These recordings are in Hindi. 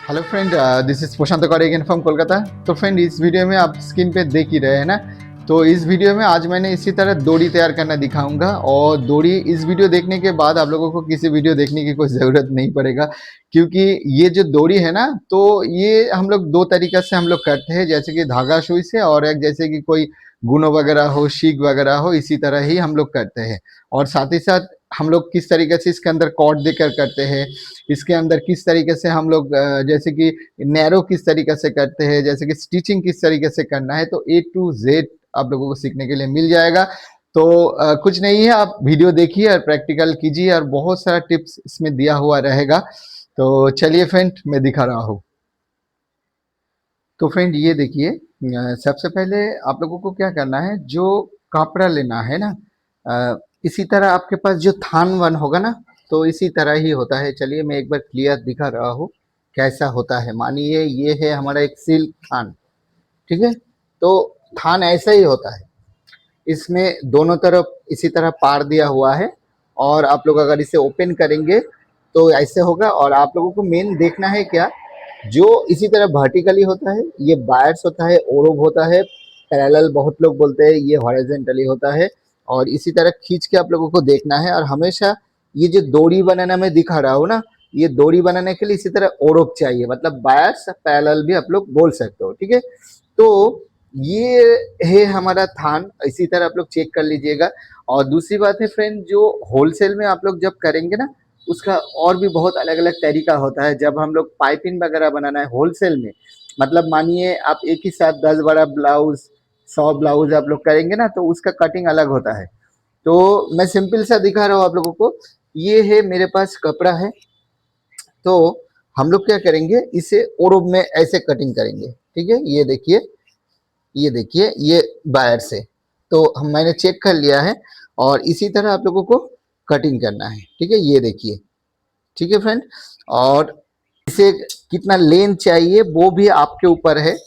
Hello friend, this is Prashant Kaur again from Kolkata. तो फ्रेंड, इस वीडियो में आप स्क्रीन पे देख ही रहे हैं ना। तो इस वीडियो में आज मैंने इसी तरह डोरी तैयार करना दिखाऊंगा, और डोरी इस वीडियो देखने के बाद आप लोगों को किसी वीडियो देखने की कोई ज़रूरत नहीं पड़ेगा, क्योंकि ये जो डोरी है ना, तो ये हम लोग दो तरीक़े से हम लोग करते हैं, जैसे कि धागा सुई से, और एक जैसे कि कोई गुनो वगैरह हो, शीख वगैरह हो, इसी तरह ही हम लोग करते हैं। और साथ ही साथ हम लोग किस तरीके से इसके अंदर कॉर्ड देकर करते हैं, इसके अंदर किस तरीके से हम लोग जैसे कि नैरो किस तरीके से करते हैं, जैसे कि स्टिचिंग किस तरीके से करना है, तो ए टू जेड आप लोगों को सीखने के लिए मिल जाएगा। तो कुछ नहीं है, आप वीडियो देखिए और प्रैक्टिकल कीजिए, और बहुत सारा टिप्स इसमें दिया हुआ रहेगा। तो चलिए फ्रेंड, मैं दिखा रहा हूँ। तो फ्रेंड, ये देखिए, सबसे पहले आप लोगों को क्या करना है, जो कपड़ा लेना है ना, इसी तरह आपके पास जो थान वन होगा ना, तो इसी तरह ही होता है। चलिए मैं एक बार क्लियर दिखा रहा हूँ कैसा होता है। मानिए ये है हमारा एक सिल्क थान, ठीक है। तो थान ऐसा ही होता है, इसमें दोनों तरफ इसी तरह पार दिया हुआ है, और आप लोग अगर इसे ओपन करेंगे तो ऐसे होगा। और आप लोगों को मेन देखना है क्या, जो इसी तरह वर्टिकली होता है ये बायर्स होता है, ओरोब होता है, पैरेलल बहुत लोग बोलते हैं, ये हॉरिजॉन्टली होता है। और इसी तरह खींच के आप लोगों को देखना है। और हमेशा ये जो दोरी बनाना मैं दिखा रहा हूँ ना, ये दोरी बनाने के लिए इसी तरह ओरोब चाहिए, मतलब बायर्स पैरेलल भी आप लोग बोल सकते हो, ठीक है। तो ये है हमारा थान, इसी तरह आप लोग चेक कर लीजिएगा। और दूसरी बात है फ्रेंड, जो होलसेल में आप लोग जब करेंगे ना, उसका और भी बहुत अलग अलग तरीका होता है। जब हम लोग पाइपिंग वगैरह बनाना है होलसेल में, मतलब मानिए आप एक ही साथ 10-12 ब्लाउज, 100 ब्लाउज आप लोग करेंगे ना, तो उसका कटिंग अलग होता है। तो मैं सिंपल सा दिखा रहा हूँ आप लोगों को। ये है मेरे पास कपड़ा है, तो हम लोग क्या करेंगे, इसे ओरोब में ऐसे कटिंग करेंगे, ठीक है। ये देखिए, ये देखिए, ये बायर से तो हम मैंने चेक कर लिया है। और इसी तरह आप लोगों को कटिंग करना है, ठीक है। ये देखिए, ठीक है फ्रेंड। और इसे कितना लेंथ चाहिए वो भी आपके ऊपर है,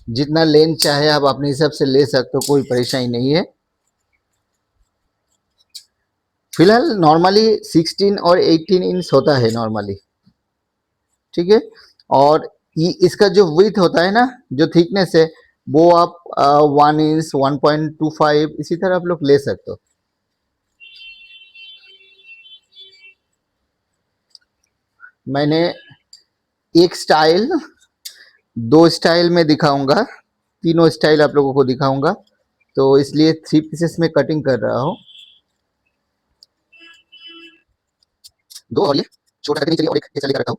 जितना लेंथ चाहे आप अपने हिसाब से ले सकते हो, कोई परेशानी नहीं है। फिलहाल नॉर्मली 16 और 18 इंच होता है नॉर्मली, ठीक है। और इसका जो विड्थ होता है ना, जो थिकनेस है, वो आप 1 इंच, 1.25 इसी तरह आप लोग ले सकते हो। मैंने एक स्टाइल, दो स्टाइल में दिखाऊंगा, तीनों स्टाइल आप लोगों को दिखाऊंगा, तो इसलिए 3 पीसेस में कटिंग कर रहा हूँ। दो, और ये छोटा करके चलिए, और एक ये चलिए रखा हूँ,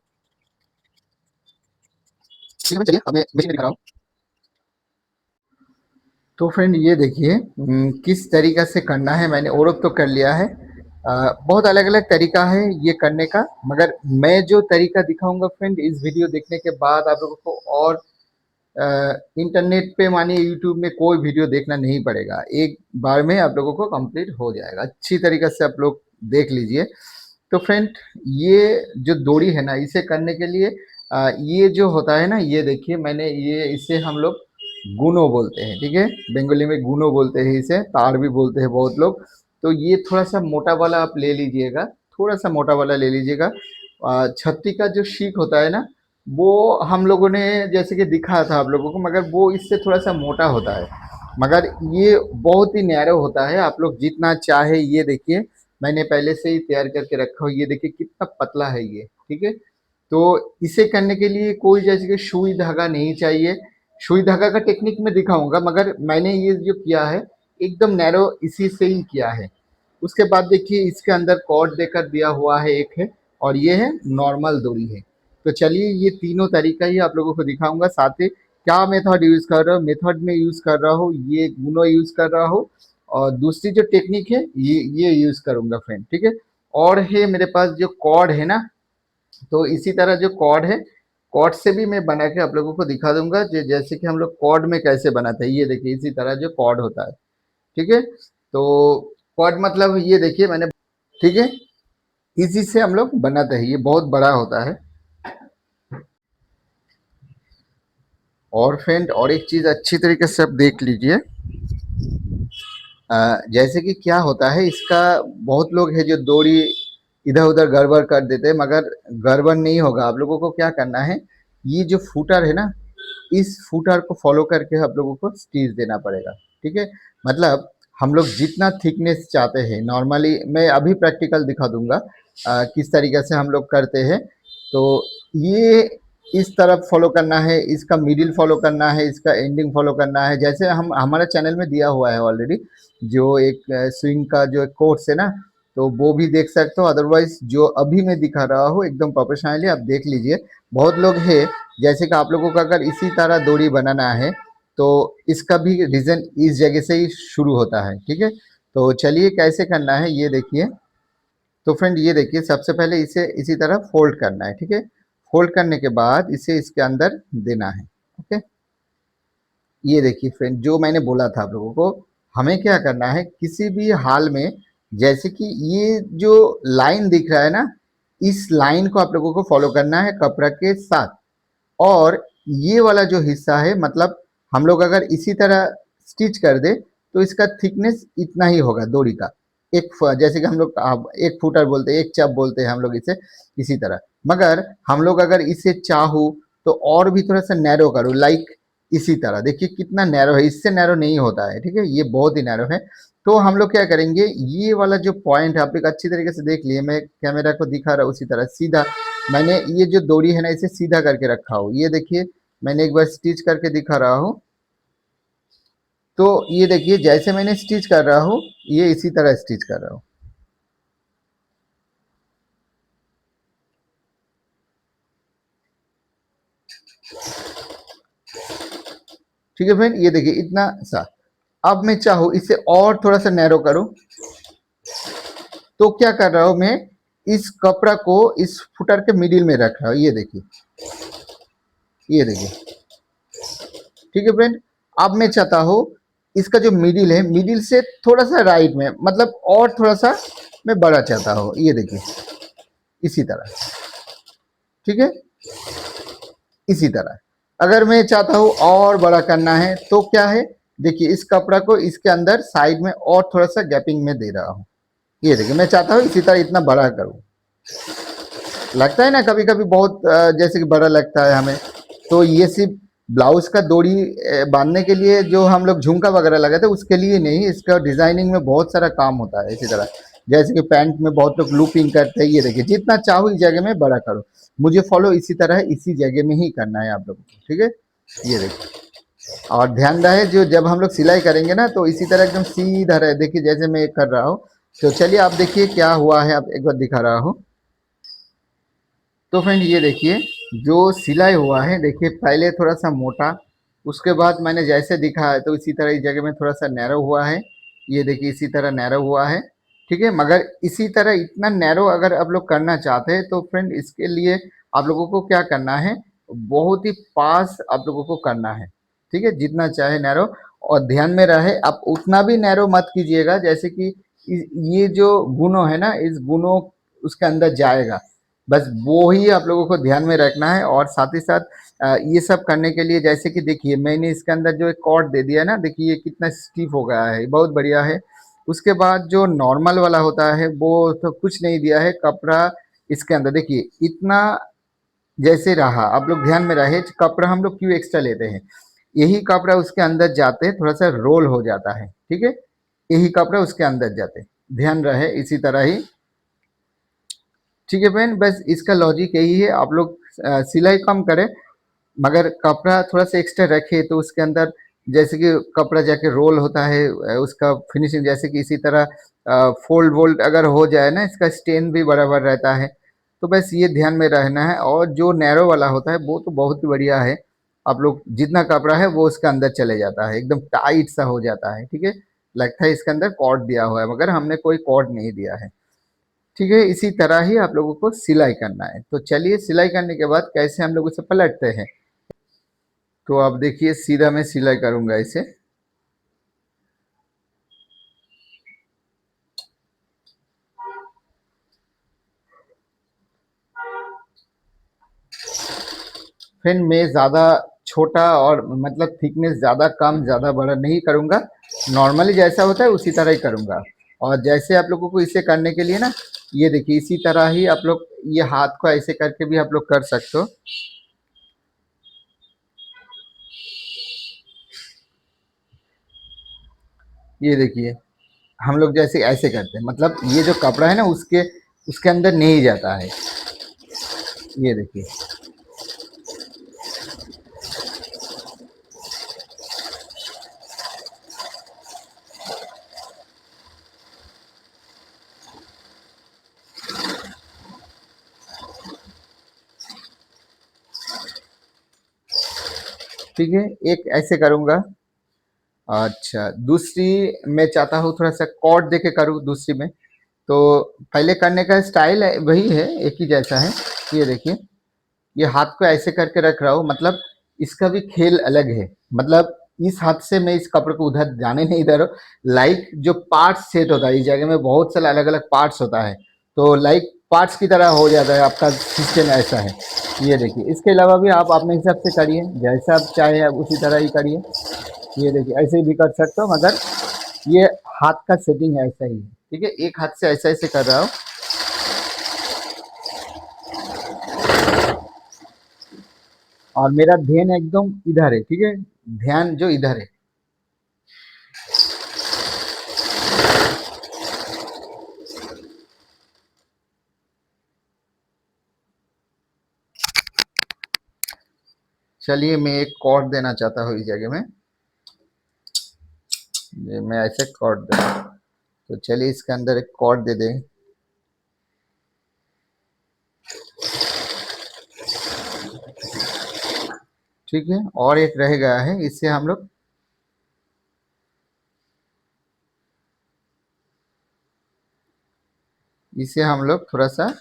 ठीक है। चलिए अब मैं मशीन में दिखा रहा हूँ। तो फ्रेंड, ये देखिए किस तरीक़ा से करना है। मैंने ओरप तो कर लिया है। बहुत अलग-अलग तरीका है ये करने का, मगर मैं जो तरीका दिखाऊँगा फ्रेंड, इस वीडियो देखने के बाद आप लोगों को और इंटरनेट पे मानिए यूट्यूब में कोई वीडियो देखना नहीं पड़ेगा। एक बार में आप लोगों को कंप्लीट हो जाएगा। अच्छी तरीक़े से आप लोग देख लीजिए। तो फ्रेंड, ये जो डोरी है ना, इसे करने के लिए ये जो होता है ना, ये देखिए मैंने ये, इसे हम लोग गुनो बोलते हैं, ठीक है। बंगाली में गुनो बोलते हैं, इसे तार भी बोलते हैं बहुत लोग। तो ये थोड़ा-सा मोटा वाला आप ले लीजिएगा, थोड़ा-सा मोटा वाला ले लीजिएगा। छत्ती का जो शीक होता है ना, वो हम लोगों ने जैसे कि दिखाया था आप लोगों को, मगर वो इससे थोड़ा-सा मोटा होता है। मगर ये बहुत ही नैरो होता है, आप लोग जितना चाहे, ये देखिए मैंने पहले से ही तैयार करके रखा हो, ये देखिए कितना पतला है ये, ठीक है। तो इसे करने के लिए कोई जैसे कि सुई धागा नहीं चाहिए। सुई धागा का टेक्निक मैं दिखाऊँगा, मगर मैंने ये जो किया है एकदम नैरो इसी से ही किया है। उसके बाद देखिए, इसके अंदर कॉर्ड देकर दिया हुआ है, एक है, और ये है नॉर्मल डोरी है। तो चलिए ये तीनों तरीका ही आप लोगों को दिखाऊँगा, साथ ही क्या मेथड यूज़ कर रहा हूँ, मेथड में यूज़ कर रहा हूँ, ये गुनो यूज़ कर रहा हूँ, और दूसरी जो टेक्निक है ये यूज़ करूँगा फ्रेंड, ठीक है। और है मेरे पास जो कॉर्ड है ना, तो इसी तरह जो कॉर्ड है, कॉर्ड से भी मैं बना के आप लोगों को दिखा दूँगा, जैसे कि हम लोग कॉर्ड में कैसे बनाते हैं। ये देखिए इसी तरह जो कॉर्ड होता है, ठीक है। तो कॉर्ड मतलब ये देखिए मैंने, ठीक है, इसी से हम लोग बनाते हैं, ये बहुत बड़ा होता है। और फ्रेंड, और एक चीज़ अच्छी तरीके से आप देख लीजिए, जैसे कि क्या होता है, इसका बहुत लोग है जो डोरी इधर उधर गड़बड़ कर देते हैं, मगर गड़बड़ नहीं होगा। आप लोगों को क्या करना है, ये जो फुटर है ना, इस फुटर को फॉलो करके आप लोगों को स्टिच देना पड़ेगा। ठीक है, मतलब हम लोग जितना थिकनेस चाहते हैं, नॉर्मली मैं अभी प्रैक्टिकल दिखा दूंगा किस तरीके से हम लोग करते हैं। तो ये इस तरफ फॉलो करना है, इसका मिडिल फॉलो करना है, इसका एंडिंग फॉलो करना है। जैसे हम हमारे चैनल में दिया हुआ है ऑलरेडी, जो एक स्विंग का जो एक कोर्स है ना, तो वो भी देख सकते हो। अदरवाइज जो अभी मैं दिखा रहा हूँ एकदम प्रोफेशनली आप देख लीजिए। बहुत लोग है, जैसे कि आप लोगों को अगर इसी तरह डोरी बनाना है तो इसका भी रीजन इस जगह से ही शुरू होता है। ठीक है, तो चलिए कैसे करना है ये देखिए। तो फ्रेंड ये देखिए, सबसे पहले इसे इसी तरह फोल्ड करना है। ठीक है, फोल्ड करने के बाद इसे इसके अंदर देना है। ओके, ये देखिए फ्रेंड, जो मैंने बोला था आप लोगों को, हमें क्या करना है किसी भी हाल में, जैसे कि ये जो लाइन दिख रहा है ना, इस लाइन को आप लोगों को फॉलो करना है कपड़ा के साथ। और ये वाला जो हिस्सा है, मतलब हम लोग अगर इसी तरह स्टिच कर दे तो इसका थिकनेस इतना ही होगा डोरी का। जैसे कि हम लोग एक फुटर बोलते हैं, एक चप बोलते हैं हम लोग इसे, इसी तरह। मगर हम लोग अगर इसे चाहूँ तो और भी थोड़ा सा नैरो करो, लाइक इसी तरह। देखिए कितना नैरो है, इससे नैरो नहीं होता है। ठीक है, ये बहुत ही नैरो है। तो हम लोग क्या करेंगे, ये वाला जो पॉइंट है आप एक अच्छी तरीके से देख लिए, मैं कैमरा को दिखा रहा हूँ उसी तरह सीधा मैंने ये जो डोरी है ना इसे सीधा करके रखा हूँ। ये देखिए मैंने एक बार स्टिच करके दिखा रहा हूँ। तो ये देखिए जैसे मैंने स्टिच कर रहा हूँ, ये इसी तरह स्टिच कर रहा हूँ। ठीक है फ्रेंड, ये देखिए इतना सा। अब मैं चाहूँ इसे और थोड़ा सा नैरो करूँ, तो क्या कर रहा हूँ मैं, इस कपड़ा को इस फुटर के मिडिल में रख रहा हूँ। ये देखिए, ये देखिए। ठीक है फ्रेंड, अब मैं चाहता हूँ इसका जो मिडिल है, मिडिल से थोड़ा सा राइट में, मतलब और थोड़ा सा मैं बड़ा चाहता हूँ। ये देखिए इसी तरह। ठीक है, इसी तरह। अगर मैं चाहता हूँ और बड़ा करना है तो क्या है, देखिए इस कपड़ा को इसके अंदर साइड में और थोड़ा सा गैपिंग में दे रहा हूँ। ये देखिए मैं चाहता हूँ इसी तरह इतना बड़ा करूँ। लगता है ना कभी कभी बहुत जैसे कि बड़ा लगता है हमें। तो ये सिर्फ ब्लाउज का डोरी बांधने के लिए जो हम लोग झुमका वगैरह लगाते हैं उसके लिए नहीं, इसका डिजाइनिंग में बहुत सारा काम होता है। इसी तरह जैसे कि पैंट में बहुत लोग लूपिंग करते हैं। ये देखिए जितना चाहो इस जगह में बड़ा करो, मुझे फॉलो इसी तरह इसी जगह में ही करना है आप लोगों को। ठीक है, ये देखिए। और ध्यान रहे जो जब हम लोग सिलाई करेंगे ना तो इसी तरह एकदम सीधा रहे। देखिए जैसे मैं कर रहा हूँ, तो चलिए आप देखिए क्या हुआ है, आप एक बार दिखा रहा हूँ। तो फ्रेंड ये देखिए जो सिलाई हुआ है, देखिए पहले थोड़ा सा मोटा, उसके बाद मैंने जैसे दिखा है तो इसी तरह इस जगह में थोड़ा सा नैरो हुआ है। ये देखिए इसी तरह नैरो हुआ है। ठीक है, मगर इसी तरह इतना नैरो अगर आप लोग करना चाहते हैं तो फ्रेंड इसके लिए आप लोगों को क्या करना है, बहुत ही पास आप लोगों को करना है। ठीक है, जितना चाहे नैरो। और ध्यान में रहे आप उतना भी नैरो मत कीजिएगा, जैसे कि ये जो गुणों है ना, इस गुणों उसके अंदर जाएगा। बस वो ही आप लोगों को ध्यान में रखना है। और साथ ही साथ ये सब करने के लिए, जैसे कि देखिए मैंने इसके अंदर जो एक कॉर्ड दे दिया ना, देखिए ये कितना स्टिफ हो गया है, बहुत बढ़िया है। उसके बाद जो नॉर्मल वाला होता है वो तो कुछ नहीं दिया है कपड़ा इसके अंदर। देखिए इतना जैसे रहा, आप लोग ध्यान में रहे कपड़ा हम लोग क्यों एक्स्ट्रा लेते हैं, यही कपड़ा उसके अंदर जाते थोड़ा सा रोल हो जाता है। ठीक है, यही कपड़ा उसके अंदर जाते, ध्यान रहे इसी तरह ही। ठीक है फ्रेंड, बस इसका लॉजिक यही है। आप लोग सिलाई कम करें मगर कपड़ा थोड़ा सा एक्स्ट्रा रखे, तो उसके अंदर जैसे कि कपड़ा जाके रोल होता है, उसका फिनिशिंग जैसे कि इसी तरह फोल्ड वोल्ड अगर हो जाए ना, इसका स्टेन भी बराबर रहता है। तो बस ये ध्यान में रहना है। और जो नैरो वाला होता है वो तो बहुत ही बढ़िया है, आप लोग जितना कपड़ा है वो उसके अंदर चले जाता है, एकदम टाइट सा हो जाता है। ठीक है, लगता है इसके अंदर कॉर्ड दिया हुआ है मगर हमने कोई कॉर्ड नहीं दिया है। ठीक है, इसी तरह ही आप लोगों को सिलाई करना है। तो चलिए सिलाई करने के बाद कैसे हम लोग उसे पलटते हैं। तो आप देखिए सीधा मैं सिलाई करूंगा इसे। फिर मैं ज़्यादा छोटा और मतलब थिकनेस ज़्यादा कम ज़्यादा बड़ा नहीं करूंगा, नॉर्मली जैसा होता है उसी तरह ही करूंगा। और जैसे आप लोगों को इसे करने के लिए ना, ये देखिए इसी तरह ही आप लोग ये हाथ को ऐसे करके भी आप लोग कर सकते हो। ये देखिए हम लोग जैसे ऐसे करते हैं, मतलब ये जो कपड़ा है ना उसके उसके अंदर नहीं जाता है। ये देखिए ठीक है, एक ऐसे करूंगा। अच्छा, दूसरी मैं चाहता हूँ थोड़ा सा कॉर्ड दे के करूँ दूसरी में। तो पहले करने का स्टाइल वही है, एक ही जैसा है। ये देखिए ये हाथ को ऐसे करके रख रहा हूँ, मतलब इसका भी खेल अलग है। मतलब इस हाथ से मैं इस कपड़े को उधर जाने नहीं दे रहा हूँ। लाइक जो पार्ट्स सेट होता है इस जगह में, बहुत सारे अलग अलग पार्ट्स होता है, तो लाइक पार्ट्स की तरह हो जाता है आपका सिस्टम, ऐसा है। ये देखिए इसके अलावा भी आप अपने हिसाब से करिए, जैसा आप चाहे आप उसी तरह ही करिए। ये देखिए ऐसे भी कर सकते हो, मगर ये हाथ का सेटिंग है ऐसा ही है। ठीक है, एक हाथ से ऐसा ऐसे कर रहा हूँ, और मेरा ध्यान एकदम इधर है। ठीक है, ध्यान जो इधर है। चलिए मैं एक कॉर्ड देना चाहता हूँ इस जगह में। ये मैं ऐसे कॉर्ड दे, तो चलिए इसके अंदर एक कॉर्ड दे दें। ठीक है, और एक रह गया है, इससे हम लोग थोड़ा सा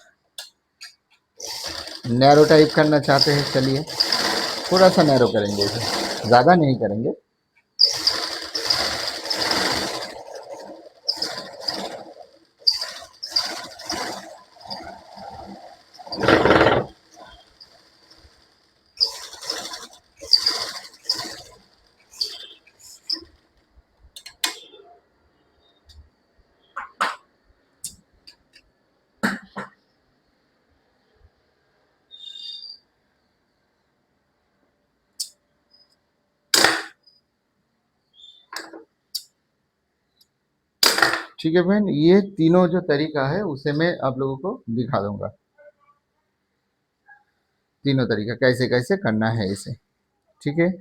नैरो टाइप करना चाहते हैं। चलिए थोड़ा सा नैरो करेंगे इसे, ज़्यादा नहीं करेंगे। ठीक है बहन, ये तीनों जो तरीका है उसे मैं आप लोगों को दिखा दूंगा। तीनों तरीका कैसे कैसे करना है इसे। ठीक है,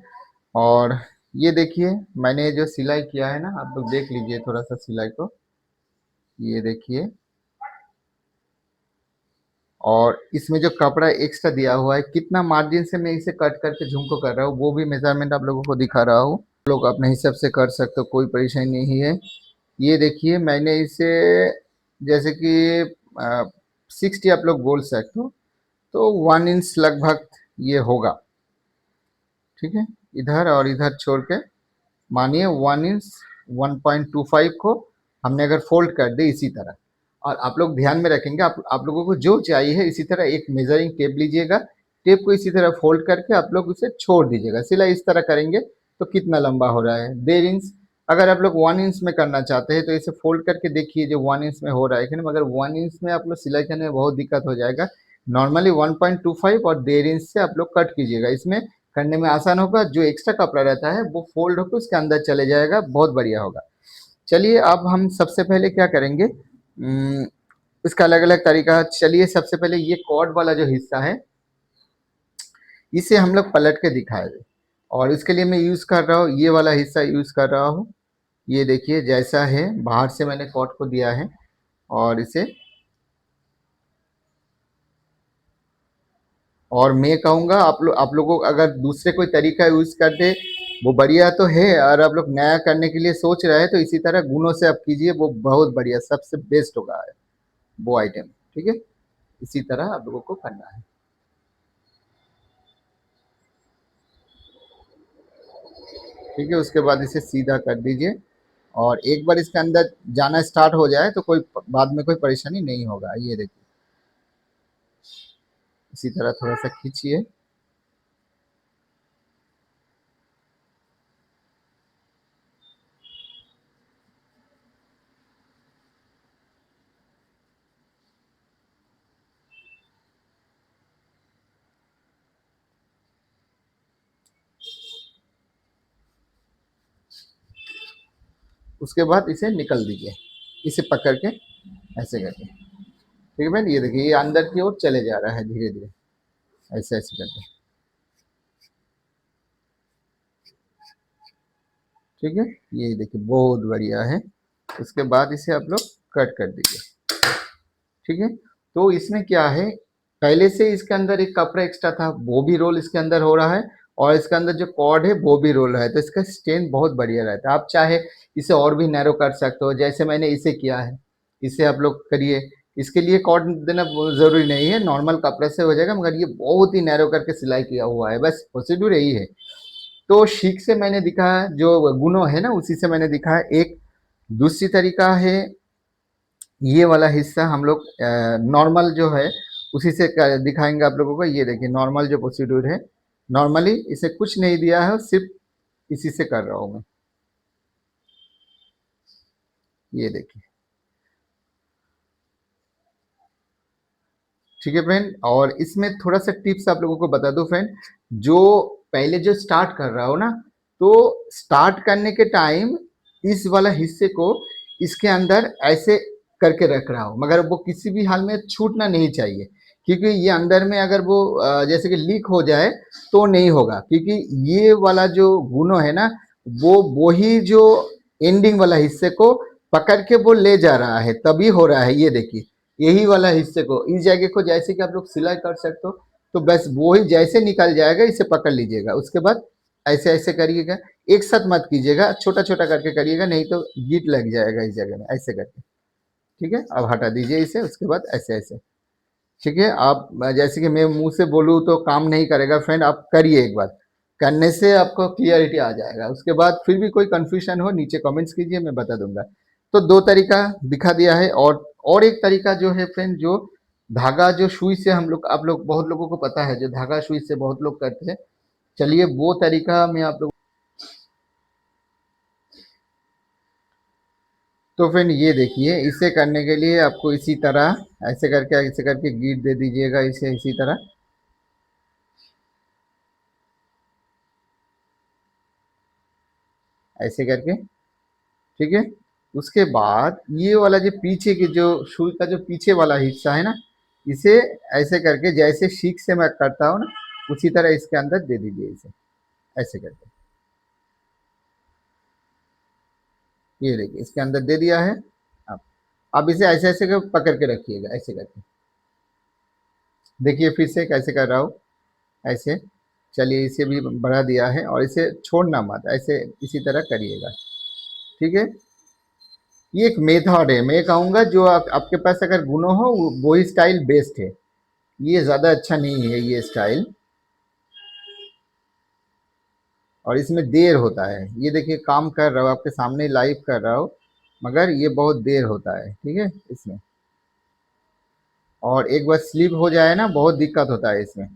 और ये देखिए मैंने जो सिलाई किया है ना, आप लोग देख लीजिए थोड़ा सा सिलाई को। ये देखिए, और इसमें जो कपड़ा एक्स्ट्रा दिया हुआ है, कितना मार्जिन से मैं इसे कट करके झुमको कर रहा हूँ, वो भी मेजरमेंट आप लोगों को दिखा रहा हूँ। लोग अपने हिसाब से कर सकते हो, कोई परेशानी नहीं है। ये देखिए मैंने इसे जैसे कि 60 आप लोग बोल सकते हो, तो 1 इंच लगभग ये होगा। ठीक है, इधर और इधर छोड़ के मानिए 1 इंच, 1.25 को हमने अगर फोल्ड कर दे इसी तरह। और आप लोग ध्यान में रखेंगे, आप लोगों को जो चाहिए है इसी तरह एक मेजरिंग टेप लीजिएगा। टेप को इसी तरह फोल्ड करके आप लोग उसे छोड़ दीजिएगा। सिलाई इस तरह करेंगे तो कितना लंबा हो रहा है, 1.5 इंच। अगर आप लोग 1 इंच में करना चाहते हैं तो इसे फोल्ड करके देखिए जो 1 इंच में हो रहा है कि नहीं। मगर 1 इंच में आप लोग सिलाई करने में बहुत दिक्कत हो जाएगा। नॉर्मली 1.25 और 1.5 इंच से आप लोग कट कीजिएगा, इसमें करने में आसान होगा। जो एक्स्ट्रा कपड़ा रहता है वो फोल्ड होकर उसके अंदर चले जाएगा, बहुत बढ़िया होगा। चलिए अब हम सबसे पहले क्या करेंगे, इसका अलग अलग तरीका। चलिए सबसे पहले ये कॉर्ड वाला जो हिस्सा है इसे हम लोग पलट के दिखाए, और इसके लिए मैं यूज़ कर रहा हूँ ये वाला हिस्सा यूज़ कर रहा हूँ। ये देखिए जैसा है, बाहर से मैंने कॉर्ड को दिया है और इसे, और मैं कहूँगा आप लोगों को अगर दूसरे कोई तरीका यूज़ कर दे वो बढ़िया तो है, और आप लोग नया करने के लिए सोच रहे हैं तो इसी तरह गुनों से आप कीजिए, वो बहुत बढ़िया सबसे बेस्ट होगा वो आइटम। ठीक है, इसी तरह आप लोगों को करना है। ठीक है, उसके बाद इसे सीधा कर दीजिए, और एक बार इसके अंदर जाना स्टार्ट हो जाए तो कोई बाद में कोई परेशानी नहीं होगा। ये देखिए इसी तरह थोड़ा सा खींचिए। उसके बाद इसे निकल दीजिए, इसे पकड़ के ऐसे करके। ठीक है बहन, ये देखिए ये अंदर की ओर चले जा रहा है धीरे धीरे, ऐसे ऐसे करके। ठीक है, ये देखिए बहुत बढ़िया है। उसके बाद इसे आप लोग कट कर दीजिए। ठीक है, तो इसमें क्या है, पहले से इसके अंदर एक कपड़ा एक्स्ट्रा था, वो भी रोल इसके अंदर हो रहा है, और इसके अंदर जो कॉर्ड है वो भी रोल रहा है, तो इसका स्ट्रेंथ बहुत बढ़िया रहता है। आप चाहे इसे और भी नैरो कर सकते हो, जैसे मैंने इसे किया है, इसे आप लोग करिए। इसके लिए कॉर्ड देना ज़रूरी नहीं है, नॉर्मल कपड़े से हो जाएगा, मगर ये बहुत ही नैरो करके सिलाई किया हुआ है, बस प्रोसीड्यूर यही है। तो शीख से मैंने दिखा, जो गुनो है ना उसी से मैंने दिखा है। एक दूसरी तरीका है, ये वाला हिस्सा हम लोग नॉर्मल जो है उसी से दिखाएंगे आप लोगों को। ये देखिए नॉर्मल जो प्रोसीड्यूर है, नॉर्मली इसे कुछ नहीं दिया है, सिर्फ इसी से कर रहा हूँ मैं। ये देखिए, ठीक है फ्रेंड। और इसमें थोड़ा सा टिप्स आप लोगों को बता दूं फ्रेंड, जो पहले जो स्टार्ट कर रहा हो ना, तो स्टार्ट करने के टाइम इस वाला हिस्से को इसके अंदर ऐसे करके रख रहा हो, मगर वो किसी भी हाल में छूटना नहीं चाहिए, क्योंकि ये अंदर में अगर वो जैसे कि लीक हो जाए तो नहीं होगा, क्योंकि ये वाला जो गुनो है ना, वो ही जो एंडिंग वाला हिस्से को पकड़ के वो ले जा रहा है, तभी हो रहा है। ये देखिए यही वाला हिस्से को, इस जगह को जैसे कि आप लोग सिलाई कर सकते हो, तो बस वो ही जैसे निकल जाएगा, इसे पकड़ लीजिएगा। उसके बाद ऐसे ऐसे करिएगा, एक साथ मत कीजिएगा, छोटा छोटा करके करिएगा, नहीं तो गीट लग जाएगा इस जगह में, ऐसे करके। ठीक है, अब हटा दीजिए इसे। उसके बाद ऐसे ऐसे। ठीक है, आप जैसे कि मैं मुंह से बोलूँ तो काम नहीं करेगा फ्रेंड, आप करिए एक बार, करने से आपको क्लियरिटी आ जाएगा। उसके बाद फिर भी कोई कंफ्यूजन हो नीचे कमेंट्स कीजिए, मैं बता दूंगा। तो दो तरीका दिखा दिया है, और एक तरीका जो है फ्रेंड, जो धागा जो सुई से हम लोग, आप लोग बहुत लोगों को पता है, जो धागा सुई से बहुत लोग करते हैं, चलिए वो तरीका मैं आप लोग। तो फ्रेंड ये देखिए, इसे करने के लिए आपको इसी तरह ऐसे करके गीट दे दीजिएगा इसे, इसी तरह ऐसे करके। ठीक है, उसके बाद ये वाला जो पीछे की जो सुई का जो पीछे वाला हिस्सा है ना, इसे ऐसे करके जैसे शीख से मैं करता हूँ ना, उसी तरह इसके अंदर दे दीजिए इसे, ऐसे करके। ये देखिए इसके अंदर दे दिया है। अब अब इसे ऐसे ऐसे कर पकड़ के रखिएगा, ऐसे करके। देखिए फिर से कैसे कर रहा हूँ, ऐसे। चलिए इसे भी बढ़ा दिया है, और इसे छोड़ना मत, ऐसे इसी तरह करिएगा। ठीक है, ये एक मेथड है, मैं कहूँगा जो आपके पास अगर गुनो हो वो ही स्टाइल बेस्ट है, ये ज़्यादा अच्छा नहीं है ये स्टाइल, और इसमें देर होता है। ये देखिए काम कर रहा हूँ आपके सामने लाइव कर रहा हूँ, मगर ये बहुत देर होता है। ठीक है, इसमें, और एक बार स्लिप हो जाए ना, बहुत दिक्कत होता है इसमें।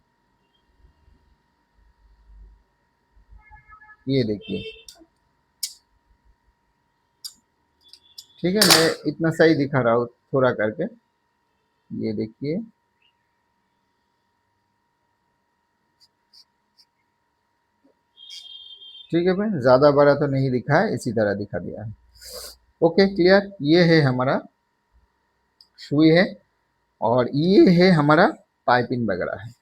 ये देखिए, ठीक है, मैं इतना सही दिखा रहा हूँ थोड़ा करके। ये देखिए, ठीक है भाई, ज़्यादा बड़ा तो नहीं दिखा है, इसी तरह दिखा दिया है। ओके क्लियर, ये है हमारा सुई है, और ये है हमारा पाइपिंग वगैरह है।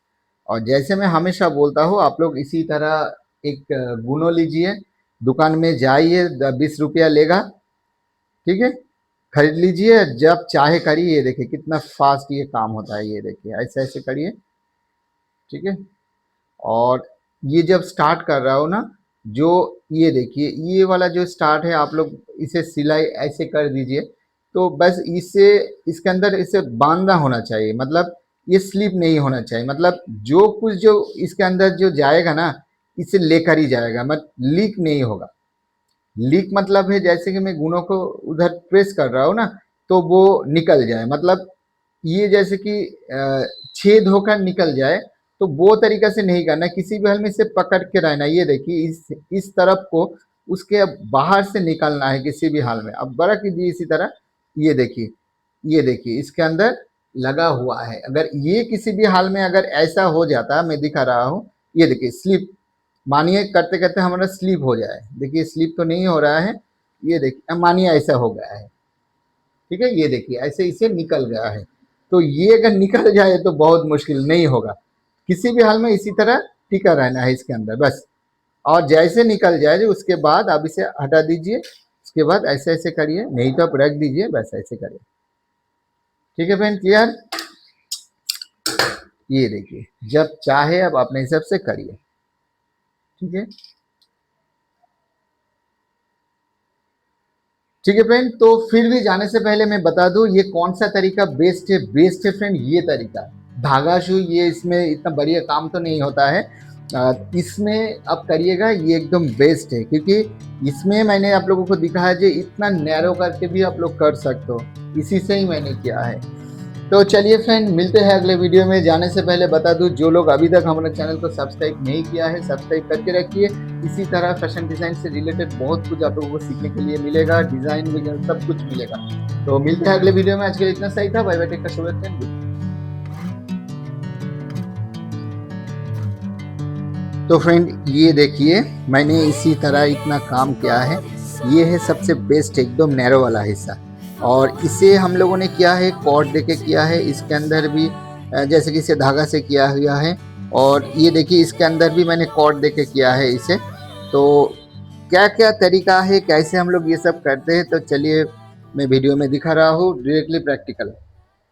और जैसे मैं हमेशा बोलता हूँ, आप लोग इसी तरह एक गुनो लीजिए, दुकान में जाइए, 20 रुपया लेगा। ठीक है, खरीद लीजिए, जब चाहे करिए। ये देखिए कितना फास्ट ये काम होता है, ये देखिए ऐसे ऐसे करिए। ठीक है, और ये जब स्टार्ट कर रहा हो ना, जो ये देखिए ये वाला जो स्टार्ट है, आप लोग इसे सिलाई ऐसे कर दीजिए, तो बस इसे इसके अंदर इसे बांधा होना चाहिए, मतलब ये स्लिप नहीं होना चाहिए, मतलब जो कुछ जो इसके अंदर जो जाएगा ना, इसे लेकर ही जाएगा, मत लीक नहीं होगा। लीक मतलब है जैसे कि मैं गुणों को उधर प्रेस कर रहा हूँ ना, तो वो निकल जाए, मतलब ये जैसे कि छेद होकर निकल जाए, तो वो तरीका से नहीं करना, किसी भी हाल में इसे पकड़ के रहना। ये देखिए इस तरफ को उसके बाहर से निकलना है किसी भी हाल में। अब बड़ा कीजिए इसी तरह। ये देखिए, ये देखिए इसके अंदर लगा हुआ है, अगर ये किसी भी हाल में अगर ऐसा हो जाता, मैं दिखा रहा हूँ, ये देखिए स्लिप, मानिए करते करते हमारा स्लिप हो जाए, देखिए स्लिप तो नहीं हो रहा है, ये देखिए, मानिए ऐसा हो गया है, ठीक है, ये देखिए ऐसे इसे निकल गया है। तो ये अगर निकल जाए तो बहुत मुश्किल, नहीं होगा, किसी भी हाल में इसी तरह टिका रहना है इसके अंदर बस। और जैसे निकल जाए उसके बाद आप इसे हटा दीजिए, उसके बाद ऐसे ऐसे करिए, नहीं तो आप रख दीजिए, बस ऐसे करिए। ठीक है फ्रेंड, क्लियर? ये देखिए, जब चाहे आप अपने हिसाब से करिए, ठीक है। ठीक है फ्रेंड, तो फिर भी जाने से पहले मैं बता दूं ये कौन सा तरीका बेस्ट है। बेस्ट है फ्रेंड ये तरीका, धागा शू। ये इसमें इतना बढ़िया काम तो नहीं होता है, इसमें आप करिएगा, ये एकदम बेस्ट है, क्योंकि इसमें मैंने आप लोगों को दिखाया है इतना नैरो करके भी आप लोग कर सकते हो, इसी से ही मैंने किया है। तो चलिए फ्रेंड, मिलते हैं अगले वीडियो में। जाने से पहले बता दूं, जो लोग अभी तक हमारे चैनल को सब्सक्राइब नहीं किया है, सब्सक्राइब करके रखिए। इसी तरह फैशन डिज़ाइन से रिलेटेड बहुत कुछ आप लोगों को सीखने के लिए मिलेगा, डिज़ाइन वगैरह सब कुछ मिलेगा। तो मिलते हैं अगले वीडियो में। आज के लिए इतना सही था। बाय बाय, टेक का शुभ रखें। तो फ्रेंड ये देखिए, मैंने इसी तरह इतना काम किया है। ये है सबसे बेस्ट एकदम नैरो वाला हिस्सा, और इसे हम लोगों ने किया है कॉर्ड देके किया है। इसके अंदर भी जैसे कि इसे धागा से किया हुआ है, और ये देखिए इसके अंदर भी मैंने कॉर्ड देके किया है इसे। तो क्या क्या तरीका है, कैसे हम लोग ये सब करते हैं, तो चलिए मैं वीडियो में दिखा रहा हूँ डायरेक्टली प्रैक्टिकल।